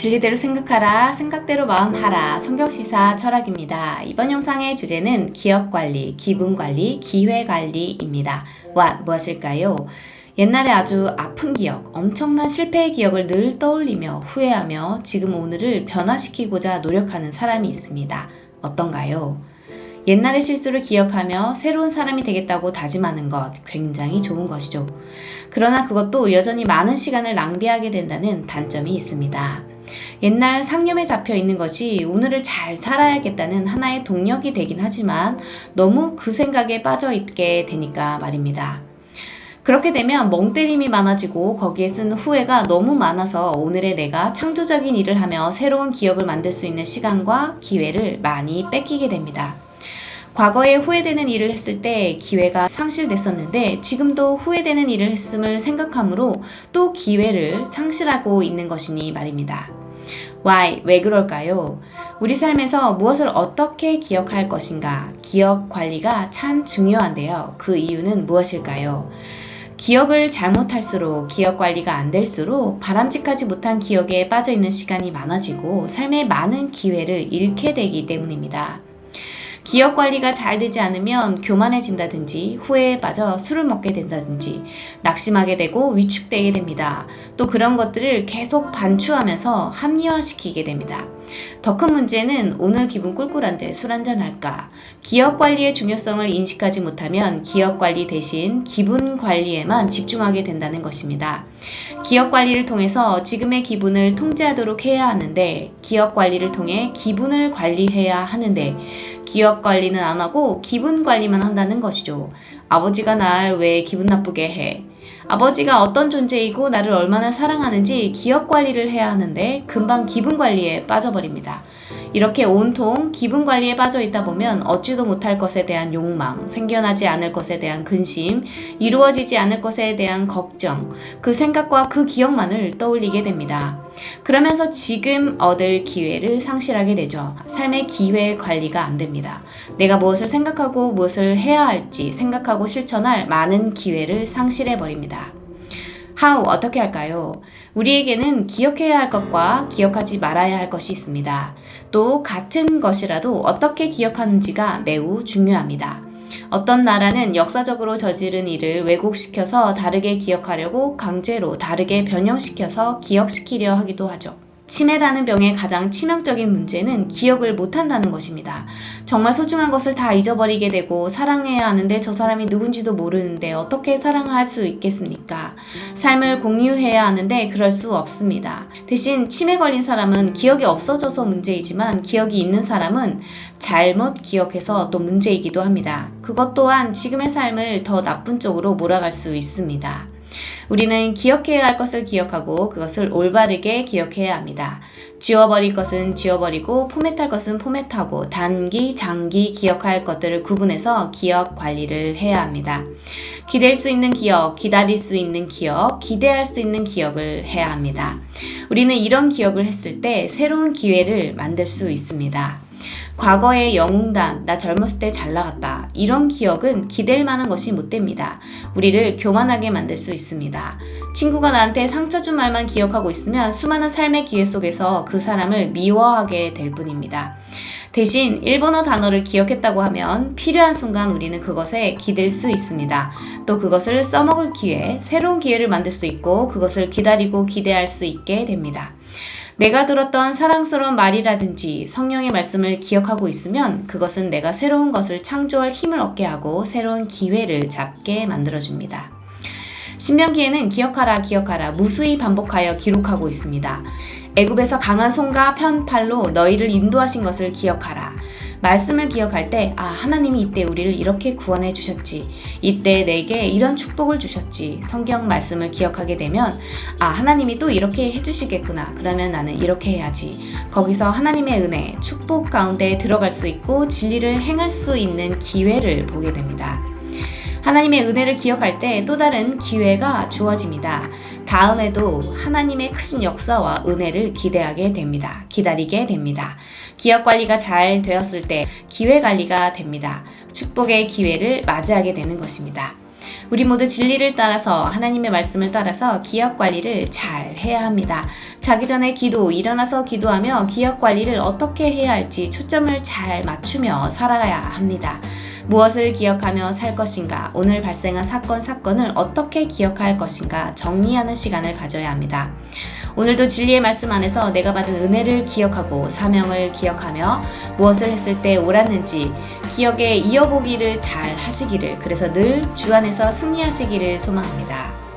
진리대로 생각하라, 생각대로 마음하라. 성경시사 철학입니다. 이번 영상의 주제는 기억관리, 기분관리, 기회관리입니다. 무엇일까요? 옛날에 아주 아픈 기억, 엄청난 실패의 기억을 늘 떠올리며 후회하며 지금 오늘을 변화시키고자 노력하는 사람이 있습니다. 어떤가요? 옛날의 실수를 기억하며 새로운 사람이 되겠다고 다짐하는 것 굉장히 좋은 것이죠. 그러나 그것도 여전히 많은 시간을 낭비하게 된다는 단점이 있습니다. 옛날 상념에 잡혀 있는 것이 오늘을 잘 살아야겠다는 하나의 동력이 되긴 하지만 너무 그 생각에 빠져 있게 되니까 말입니다. 그렇게 되면 멍때림이 많아지고 거기에 쓴 후회가 너무 많아서 오늘의 내가 창조적인 일을 하며 새로운 기억을 만들 수 있는 시간과 기회를 많이 뺏기게 됩니다. 과거에 후회되는 일을 했을 때 기회가 상실됐었는데 지금도 후회되는 일을 했음을 생각하므로 또 기회를 상실하고 있는 것이니 말입니다. 왜 그럴까요? 우리 삶에서 무엇을 어떻게 기억할 것인가? 기억 관리가 참 중요한데요. 그 이유는 무엇일까요? 기억을 잘못할수록 기억 관리가 안 될수록 바람직하지 못한 기억에 빠져 있는 시간이 많아지고 삶의 많은 기회를 잃게 되기 때문입니다. 기억 관리가 잘 되지 않으면 교만해진다든지 후회에 빠져 술을 먹게 된다든지 낙심하게 되고 위축되게 됩니다. 또 그런 것들을 계속 반추하면서 합리화시키게 됩니다. 더 큰 문제는 오늘 기분 꿀꿀한데 술 한잔 할까? 기억 관리의 중요성을 인식하지 못하면 기억 관리 대신 기분 관리에만 집중하게 된다는 것입니다. 기억 관리를 통해서 지금의 기분을 통제하도록 해야 하는데 기억 관리를 통해 기분을 관리해야 하는데 기억 관리는 안 하고 기분 관리만 한다는 것이죠. 아버지가 날 왜 기분 나쁘게 해? 아버지가 어떤 존재이고 나를 얼마나 사랑하는지 기억 관리를 해야 하는데 금방 기분 관리에 빠져버립니다. 이렇게 온통 기분 관리에 빠져 있다 보면 얻지도 못할 것에 대한 욕망, 생겨나지 않을 것에 대한 근심, 이루어지지 않을 것에 대한 걱정, 그 생각과 그 기억만을 떠올리게 됩니다. 그러면서 지금 얻을 기회를 상실하게 되죠. 삶의 기회 관리가 안 됩니다. 내가 무엇을 생각하고 무엇을 해야 할지 생각하고 실천할 많은 기회를 상실해 버립니다. 어떻게 할까요? 우리에게는 기억해야 할 것과 기억하지 말아야 할 것이 있습니다. 또 같은 것이라도 어떻게 기억하는지가 매우 중요합니다. 어떤 나라는 역사적으로 저지른 일을 왜곡시켜서 다르게 기억하려고 강제로 다르게 변형시켜서 기억시키려 하기도 하죠. 치매라는 병의 가장 치명적인 문제는 기억을 못한다는 것입니다. 정말 소중한 것을 다 잊어버리게 되고 사랑해야 하는데 저 사람이 누군지도 모르는데 어떻게 사랑할 수 있겠습니까? 삶을 공유해야 하는데 그럴 수 없습니다. 대신 치매 걸린 사람은 기억이 없어져서 문제이지만 기억이 있는 사람은 잘못 기억해서 또 문제이기도 합니다. 그것 또한 지금의 삶을 더 나쁜 쪽으로 몰아갈 수 있습니다. 우리는 기억해야 할 것을 기억하고 그것을 올바르게 기억해야 합니다. 지워버릴 것은 지워버리고 포맷할 것은 포맷하고 단기, 장기 기억할 것들을 구분해서 기억 관리를 해야 합니다. 기댈 수 있는 기억, 기다릴 수 있는 기억, 기대할 수 있는 기억을 해야 합니다. 우리는 이런 기억을 했을 때 새로운 기회를 만들 수 있습니다. 과거의 영웅담, 나 젊었을 때 잘 나갔다. 이런 기억은 기댈 만한 것이 못 됩니다. 우리를 교만하게 만들 수 있습니다. 친구가 나한테 상처 준 말만 기억하고 있으면 수많은 삶의 기회 속에서 그 사람을 미워하게 될 뿐입니다. 대신 일본어 단어를 기억했다고 하면 필요한 순간 우리는 그것에 기댈 수 있습니다. 또 그것을 써먹을 기회, 새로운 기회를 만들 수 있고 그것을 기다리고 기대할 수 있게 됩니다. 내가 들었던 사랑스러운 말이라든지 성령의 말씀을 기억하고 있으면 그것은 내가 새로운 것을 창조할 힘을 얻게 하고 새로운 기회를 잡게 만들어줍니다. 신명기에는 기억하라 무수히 반복하여 기록하고 있습니다. 애굽에서 강한 손과 편 팔로 너희를 인도하신 것을 기억하라. 말씀을 기억할 때 하나님이 이때 우리를 이렇게 구원해 주셨지. 이때 내게 이런 축복을 주셨지. 성경 말씀을 기억하게 되면 하나님이 또 이렇게 해주시겠구나. 그러면 나는 이렇게 해야지. 거기서 하나님의 은혜, 축복 가운데 들어갈 수 있고 진리를 행할 수 있는 기회를 보게 됩니다. 하나님의 은혜를 기억할 때 또 다른 기회가 주어집니다. 다음에도 하나님의 크신 역사와 은혜를 기대하게 됩니다. 기다리게 됩니다. 기억 관리가 잘 되었을 때 기회 관리가 됩니다. 축복의 기회를 맞이하게 되는 것입니다. 우리 모두 진리를 따라서 하나님의 말씀을 따라서 기억 관리를 잘 해야 합니다. 자기 전에 기도, 일어나서 기도하며 기억 관리를 어떻게 해야 할지 초점을 잘 맞추며 살아가야 합니다. 무엇을 기억하며 살 것인가, 오늘 발생한 사건을 어떻게 기억할 것인가 정리하는 시간을 가져야 합니다. 오늘도 진리의 말씀 안에서 내가 받은 은혜를 기억하고 사명을 기억하며 무엇을 했을 때 옳았는지 기억에 이어보기를 잘 하시기를, 그래서 늘 주 안에서 승리하시기를 소망합니다.